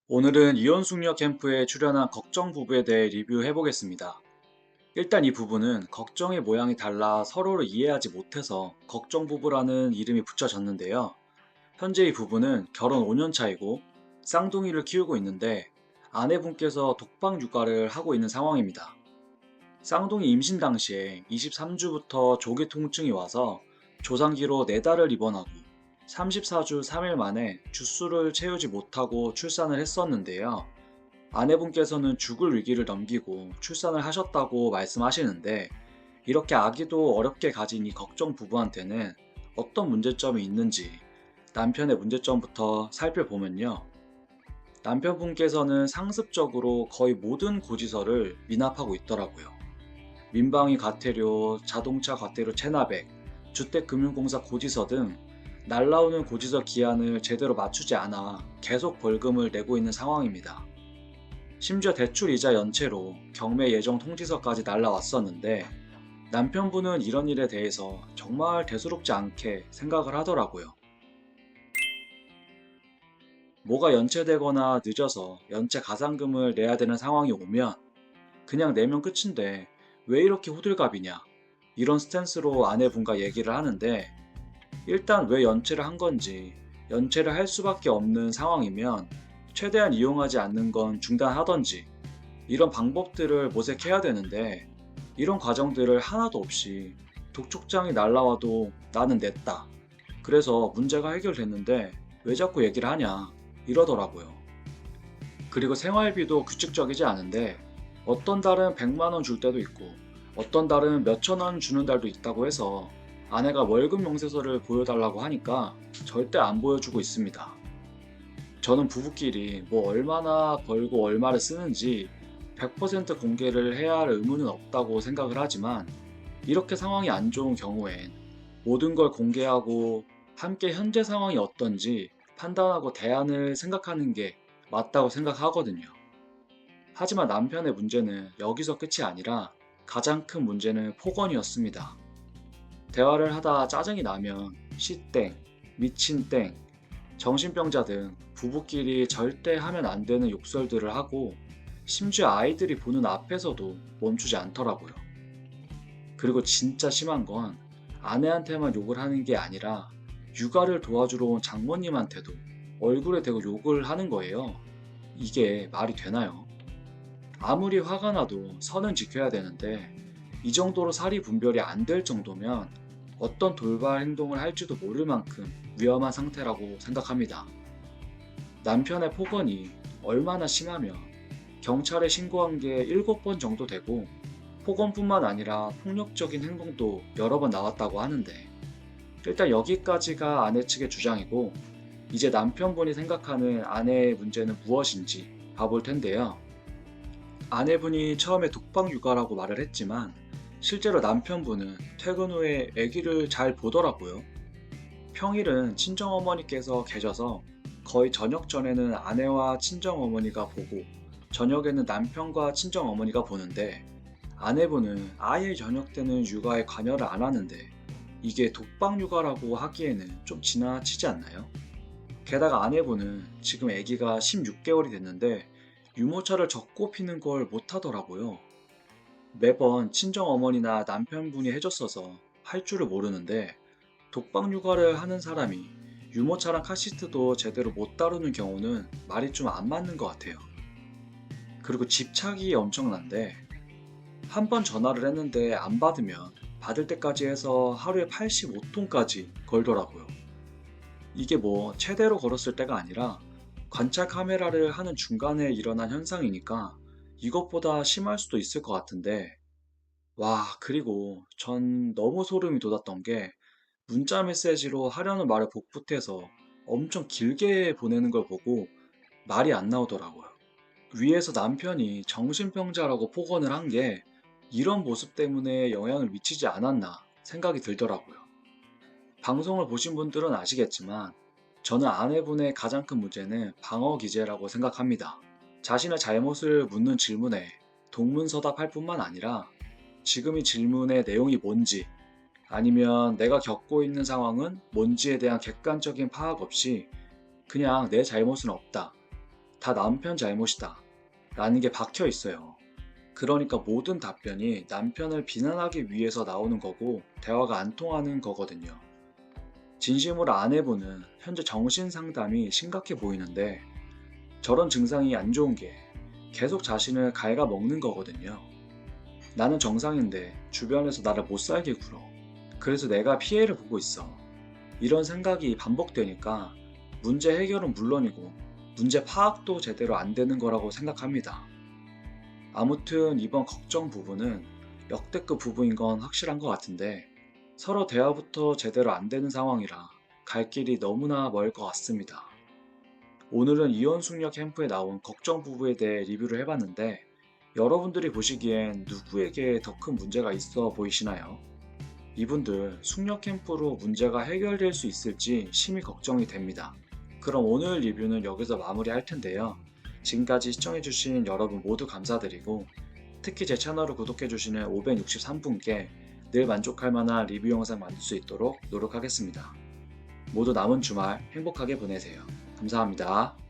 오늘은 이혼숙녀 캠프에 출연한 걱정 부부에 대해 리뷰해 보겠습니다. 일단 이 부부는 걱정의 모양이 달라 서로를 이해하지 못해서 걱정 부부라는 이름이 붙여졌는데요. 현재 이 부부는 결혼 5년 차이고 쌍둥이를 키우고 있는데 아내분께서 독박 육아를 하고 있는 상황입니다. 쌍둥이 임신 당시에 23주부터 조기 통증이 와서 조산기로 4달을 입원하고 34주 3일 만에 주수를 채우지 못하고 출산을 했었는데요. 아내분께서는 죽을 위기를 넘기고 출산을 하셨다고 말씀하시는데 이렇게 아기도 어렵게 가진 이 걱정 부부한테는 어떤 문제점이 있는지 남편의 문제점부터 살펴보면요. 남편분께서는 상습적으로 거의 모든 고지서를 미납하고 있더라고요. 민방위 과태료, 자동차 과태료 체납액, 주택금융공사 고지서 등 날라오는 고지서 기한을 제대로 맞추지 않아 계속 벌금을 내고 있는 상황입니다. 심지어 대출 이자 연체로 경매 예정 통지서까지 날라왔었는데 남편분은 이런 일에 대해서 정말 대수롭지 않게 생각을 하더라고요. 뭐가 연체되거나 늦어서 연체 가산금을 내야 되는 상황이 오면 그냥 내면 끝인데 왜 이렇게 호들갑이냐 이런 스탠스로 아내분과 얘기를 하는데 일단 왜 연체를 한 건지 연체를 할 수밖에 없는 상황이면 최대한 이용하지 않는 건 중단하던지 이런 방법들을 모색해야 되는데 이런 과정들을 하나도 없이 독촉장이 날라와도 나는 냈다. 그래서 문제가 해결됐는데 왜 자꾸 얘기를 하냐 이러더라고요. 그리고 생활비도 규칙적이지 않은데 어떤 달은 100만 원 줄 때도 있고 어떤 달은 몇천 원 주는 달도 있다고 해서 아내가 월급 명세서를 보여달라고 하니까 절대 안 보여주고 있습니다. 저는 부부끼리 뭐 얼마나 벌고 얼마를 쓰는지 100% 공개를 해야 할 의무는 없다고 생각을 하지만 이렇게 상황이 안 좋은 경우엔 모든 걸 공개하고 함께 현재 상황이 어떤지 판단하고 대안을 생각하는 게 맞다고 생각하거든요. 하지만 남편의 문제는 여기서 끝이 아니라 가장 큰 문제는 폭언이었습니다. 대화를 하다 짜증이 나면 시땡, 미친땡, 정신병자 등 부부끼리 절대 하면 안 되는 욕설들을 하고 심지어 아이들이 보는 앞에서도 멈추지 않더라고요. 그리고 진짜 심한 건 아내한테만 욕을 하는 게 아니라 육아를 도와주러 온 장모님한테도 얼굴에 대고 욕을 하는 거예요. 이게 말이 되나요? 아무리 화가 나도 선은 지켜야 되는데 이 정도로 사리 분별이 안 될 정도면 어떤 돌발 행동을 할지도 모를 만큼 위험한 상태라고 생각합니다. 남편의 폭언이 얼마나 심하면 경찰에 신고한 게 7번 정도 되고 폭언뿐만 아니라 폭력적인 행동도 여러 번 나왔다고 하는데 일단 여기까지가 아내 측의 주장이고 이제 남편분이 생각하는 아내의 문제는 무엇인지 봐볼 텐데요. 아내분이 처음에 독박 육아라고 말을 했지만 실제로 남편분은 퇴근 후에 아기를 잘 보더라고요. 평일은 친정어머니께서 계셔서 거의 저녁 전에는 아내와 친정어머니가 보고 저녁에는 남편과 친정어머니가 보는데 아내분은 아예 저녁 때는 육아에 관여를 안 하는데 이게 독박 육아라고 하기에는 좀 지나치지 않나요? 게다가 아내분은 지금 아기가 16개월이 됐는데 유모차를 젓고 피는 걸 못하더라고요. 매번 친정어머니나 남편분이 해줬어서 할 줄을 모르는데 독박 육아를 하는 사람이 유모차랑 카시트도 제대로 못 다루는 경우는 말이 좀 안 맞는 것 같아요. 그리고 집착이 엄청난데 한 번 전화를 했는데 안 받으면 받을 때까지 해서 하루에 85통까지 걸더라고요. 이게 뭐 최대로 걸었을 때가 아니라 관찰 카메라를 하는 중간에 일어난 현상이니까 이것보다 심할 수도 있을 것 같은데 와 그리고 전 너무 소름이 돋았던 게 문자 메시지로 하려는 말을 복붙해서 엄청 길게 보내는 걸 보고 말이 안 나오더라고요. 위에서 남편이 정신병자라고 폭언을 한 게 이런 모습 때문에 영향을 미치지 않았나 생각이 들더라고요. 방송을 보신 분들은 아시겠지만 저는 아내분의 가장 큰 문제는 방어 기제라고 생각합니다. 자신의 잘못을 묻는 질문에 동문서답할 뿐만 아니라 지금 이 질문의 내용이 뭔지 아니면 내가 겪고 있는 상황은 뭔지에 대한 객관적인 파악 없이 그냥 내 잘못은 없다. 다 남편 잘못이다 라는 게 박혀 있어요. 그러니까 모든 답변이 남편을 비난하기 위해서 나오는 거고 대화가 안 통하는 거거든요. 진심으로 아내분은 현재 정신 상담이 심각해 보이는데 저런 증상이 안 좋은 게 계속 자신을 갉아먹는 거거든요. 나는 정상인데 주변에서 나를 못 살게 굴어. 그래서 내가 피해를 보고 있어. 이런 생각이 반복되니까 문제 해결은 물론이고 문제 파악도 제대로 안 되는 거라고 생각합니다. 아무튼 이번 걱정 부분은 역대급 부부인 건 확실한 것 같은데 서로 대화부터 제대로 안 되는 상황이라 갈 길이 너무나 멀 것 같습니다. 오늘은 이혼 숙녀 캠프에 나온 걱정 부부에 대해 리뷰를 해봤는데 여러분들이 보시기엔 누구에게 더 큰 문제가 있어 보이시나요? 이분들 숙녀 캠프로 문제가 해결될 수 있을지 심히 걱정이 됩니다. 그럼 오늘 리뷰는 여기서 마무리할 텐데요. 지금까지 시청해주신 여러분 모두 감사드리고 특히 제 채널을 구독해주시는 563분께 늘 만족할 만한 리뷰 영상 만들 수 있도록 노력하겠습니다. 모두 남은 주말 행복하게 보내세요. 감사합니다.